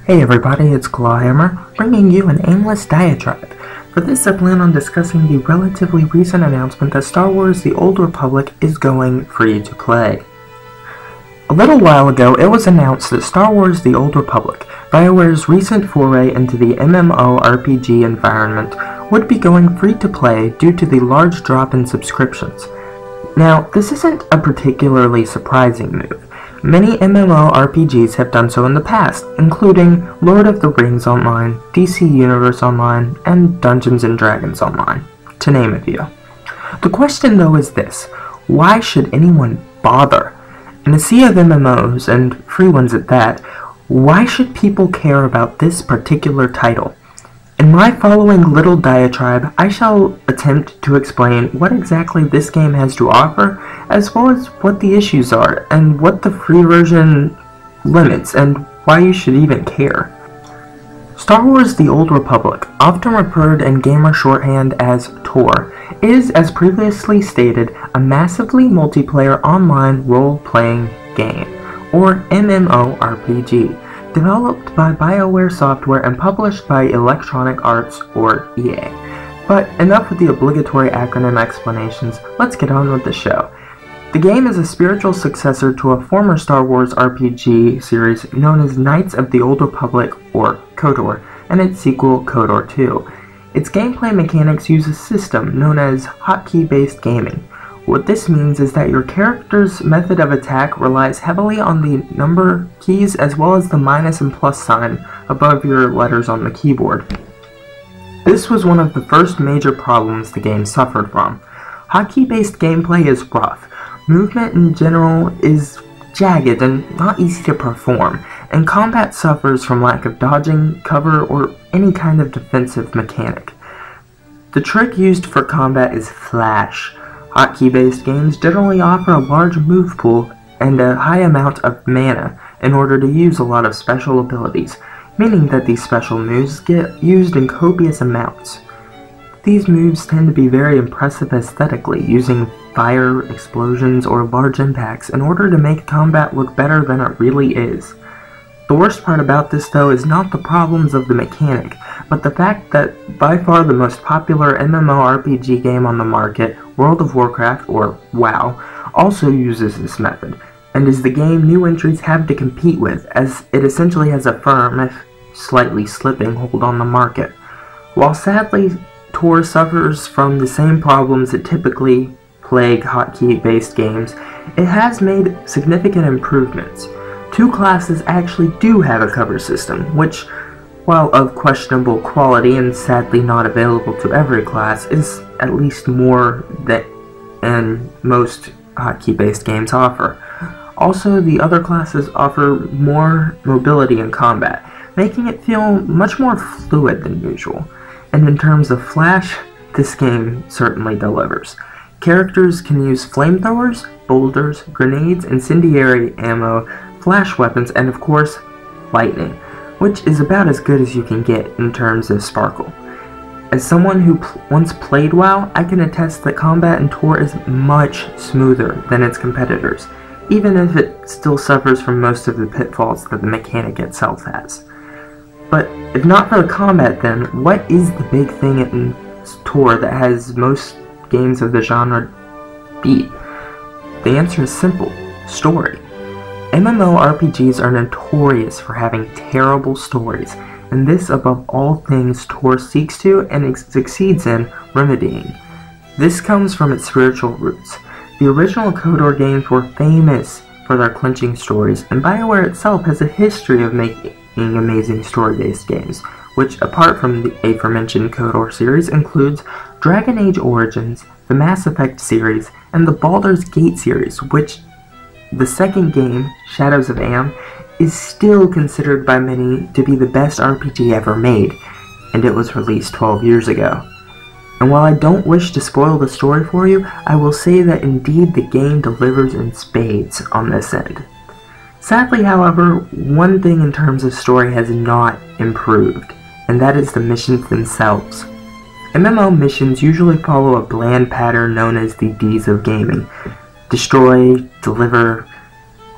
Hey everybody, it's Clawhammer, bringing you an Aimless Diatribe. For this, I plan on discussing the relatively recent announcement that Star Wars The Old Republic is going free to play. A little while ago, it was announced that Star Wars The Old Republic, BioWare's recent foray into the MMORPG environment, would be going free to play due to the large drop in subscriptions. Now, this isn't a particularly surprising move. Many MMORPGs have done so in the past, including Lord of the Rings Online, DC Universe Online, and Dungeons & Dragons Online, to name a few. The question though is this: why should anyone bother? In a sea of MMOs, and free ones at that, why should people care about this particular title? In my following little diatribe, I shall attempt to explain what exactly this game has to offer, as well as what the issues are, and what the free version limits, and why you should even care. Star Wars The Old Republic, often referred in gamer shorthand as SWTOR, is, as previously stated, a massively multiplayer online role-playing game, or MMORPG, developed by BioWare Software and published by Electronic Arts, or EA. But enough with the obligatory acronym explanations, let's get on with the show. The game is a spiritual successor to a former Star Wars RPG series known as Knights of the Old Republic, or KOTOR, and its sequel, KOTOR 2. Its gameplay mechanics use a system known as hotkey-based gaming. What this means is that your character's method of attack relies heavily on the number keys as well as the minus and plus sign above your letters on the keyboard. This was one of the first major problems the game suffered from. Hotkey-based gameplay is rough. Movement in general is jagged and not easy to perform, and combat suffers from lack of dodging, cover, or any kind of defensive mechanic. The trick used for combat is flash. Hotkey-based games generally offer a large move pool and a high amount of mana in order to use a lot of special abilities, meaning that these special moves get used in copious amounts. These moves tend to be very impressive aesthetically, using fire, explosions, or large impacts in order to make combat look better than it really is. The worst part about this though is not the problems of the mechanic, but the fact that by far the most popular MMORPG game on the market, World of Warcraft, or WoW, also uses this method, and is the game new entries have to compete with, as it essentially has a firm, if slightly slipping, hold on the market. While sadly SWTOR suffers from the same problems that typically plague hotkey-based games, it has made significant improvements. Two classes actually do have a cover system, which, while of questionable quality and sadly not available to every class, is at least more than most hotkey-based games offer. Also, the other classes offer more mobility in combat, making it feel much more fluid than usual. And in terms of flash, this game certainly delivers. Characters can use flamethrowers, boulders, grenades, incendiary ammo, flash weapons, and of course, lightning, which is about as good as you can get in terms of sparkle. As someone who once played WoW, I can attest that combat in SWTOR is much smoother than its competitors, even if it still suffers from most of the pitfalls that the mechanic itself has. But if not for the combat then, what is the big thing in SWTOR that has most games of the genre beat? The answer is simple: story. MMORPGs are notorious for having terrible stories, and this above all things SWTOR seeks to and succeeds in remedying. This comes from its spiritual roots. The original KOTOR games were famous for their clinching stories, and BioWare itself has a history of making amazing story-based games, which, apart from the aforementioned KOTOR series, includes Dragon Age Origins, the Mass Effect series, and the Baldur's Gate series, which the second game, Shadows of Am, is still considered by many to be the best RPG ever made, and it was released 12 years ago. And while I don't wish to spoil the story for you, I will say that indeed the game delivers in spades on this end. Sadly, however, one thing in terms of story has not improved, and that is the missions themselves. MMO missions usually follow a bland pattern known as the Ds of gaming. Destroy, deliver,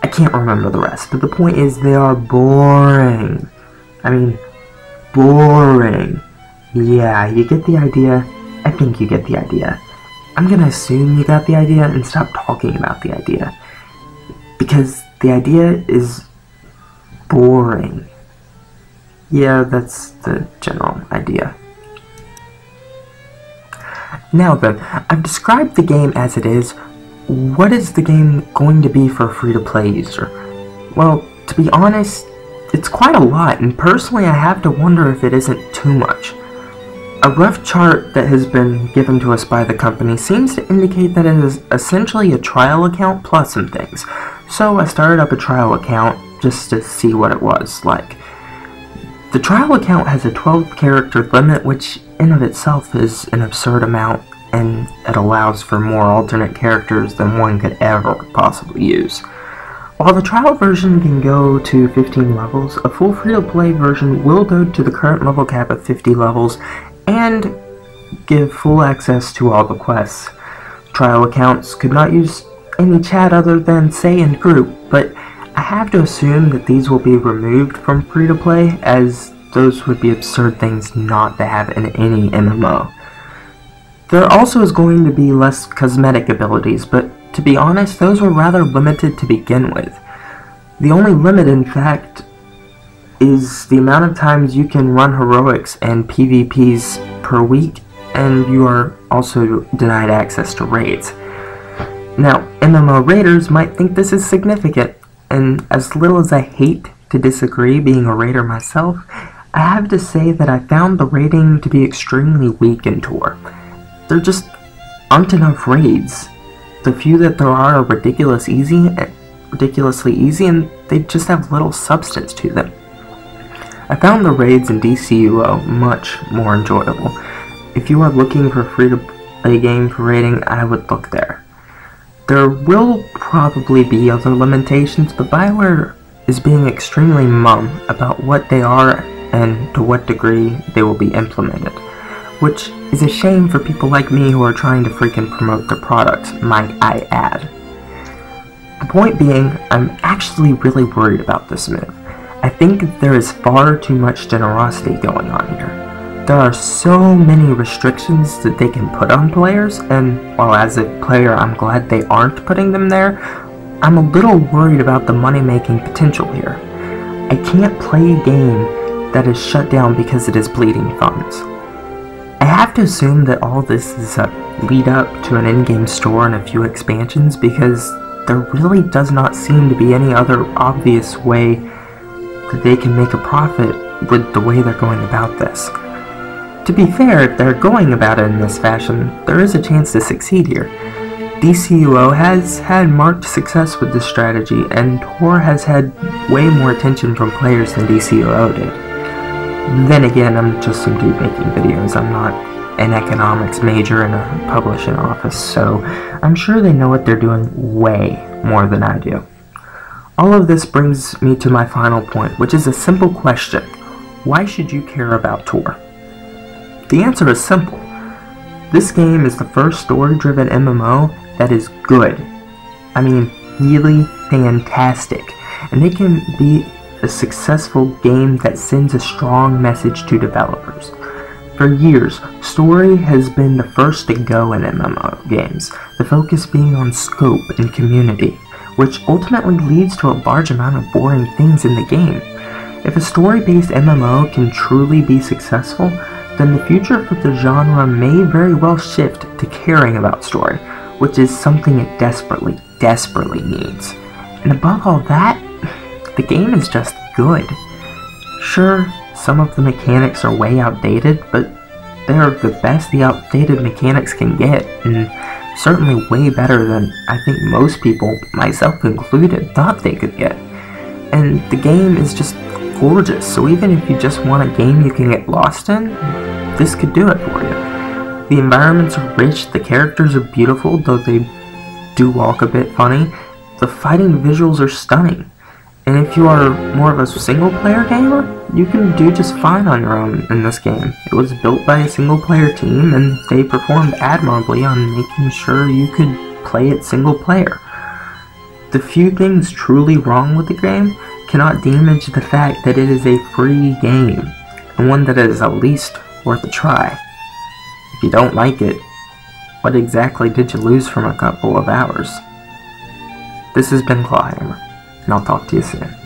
I can't remember the rest, but the point is they are boring. I mean, boring. Yeah, you get the idea? I think you get the idea. I'm gonna assume you got the idea and stop talking about the idea. Because the idea is boring. Yeah, that's the general idea. Now then, I've described the game as it is. What is the game going to be for a free-to-play user? Well, to be honest, it's quite a lot, and personally I have to wonder if it isn't too much. A rough chart that has been given to us by the company seems to indicate that it is essentially a trial account plus some things. So I started up a trial account just to see what it was like. The trial account has a 12-character limit, which in of itself is an absurd amount, and it allows for more alternate characters than one could ever possibly use. While the trial version can go to 15 levels, a full free-to-play version will go to the current level cap of 50 levels and give full access to all the quests. Trial accounts could not use any chat other than say in group, but I have to assume that these will be removed from free-to-play, as those would be absurd things not to have in any MMO. There also is going to be less cosmetic abilities, but to be honest, those were rather limited to begin with. The only limit, in fact, is the amount of times you can run heroics and PvPs per week, and you are also denied access to raids. Now, MMO raiders might think this is significant, and as little as I hate to disagree being a raider myself, I have to say that I found the raiding to be extremely weak in TOR. There just aren't enough raids. The few that there are ridiculously easy, and they just have little substance to them. I found the raids in DCUO much more enjoyable. If you are looking for a free-to-play game for raiding, I would look there. There will probably be other limitations, but BioWare is being extremely mum about what they are and to what degree they will be implemented, which is a shame for people like me who are trying to freaking promote their products, might I add. The point being, I'm actually really worried about this move. I think there is far too much generosity going on here. There are so many restrictions that they can put on players, and while as a player I'm glad they aren't putting them there, I'm a little worried about the money-making potential here. I can't play a game that is shut down because it is bleeding funds. I have to assume that all this is a lead up to an in-game store and a few expansions, because there really does not seem to be any other obvious way that they can make a profit with the way they're going about this. To be fair, if they're going about it in this fashion, there is a chance to succeed here. DCUO has had marked success with this strategy, and TOR has had way more attention from players than DCUO did. Then again, I'm just some dude making videos. I'm not an economics major in a publishing office, so I'm sure they know what they're doing way more than I do. All of this brings me to my final point, which is a simple question. Why should you care about TOR? The answer is simple. This game is the first story-driven MMO that is good. I mean, really fantastic. And it can be a successful game that sends a strong message to developers. For years, story has been the first to go in MMO games, the focus being on scope and community, which ultimately leads to a large amount of boring things in the game. If a story-based MMO can truly be successful, then the future for the genre may very well shift to caring about story, which is something it desperately, desperately needs. And above all that, the game is just good. Sure, some of the mechanics are way outdated, but they are the best the outdated mechanics can get, and certainly way better than I think most people, myself included, thought they could get. And the game is just gorgeous, so even if you just want a game you can get lost in, this could do it for you. The environments are rich, the characters are beautiful, though they do walk a bit funny. The fighting visuals are stunning. And if you are more of a single-player gamer, you can do just fine on your own in this game. It was built by a single-player team, and they performed admirably on making sure you could play it single-player. The few things truly wrong with the game cannot damage the fact that it is a free game, and one that is at least worth a try. If you don't like it, what exactly did you lose from a couple of hours? This has been Clawhammer, and I'll talk to you soon.